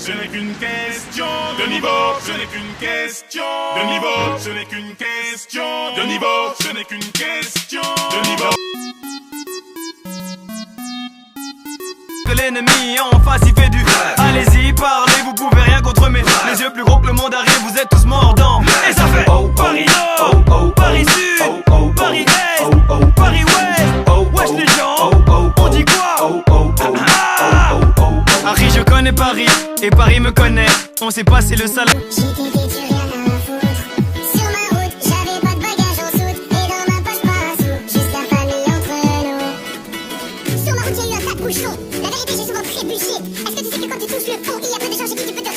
ce n'est qu'une question de niveau, ce n'est qu'une question de niveau, ce n'est qu'une question de niveau, ce n'est qu'une question de niveau. Que l'ennemi en face il fait du allez-y parlez, vous pouvez rien contre mes les yeux plus gros que le monde arrive, vous êtes tous mordants. Et ça fait Paris Nord, Paris Sud, Paris Est, Paris Ouest. Wesh les gens, on dit quoi? Harry je connais Paris, et Paris me connaît. On s'est passé le salon. La vérité, j'ai souvent trébuché. Est-ce que tu sais que quand tu touches le fond, il y a peu de chances que tu peux te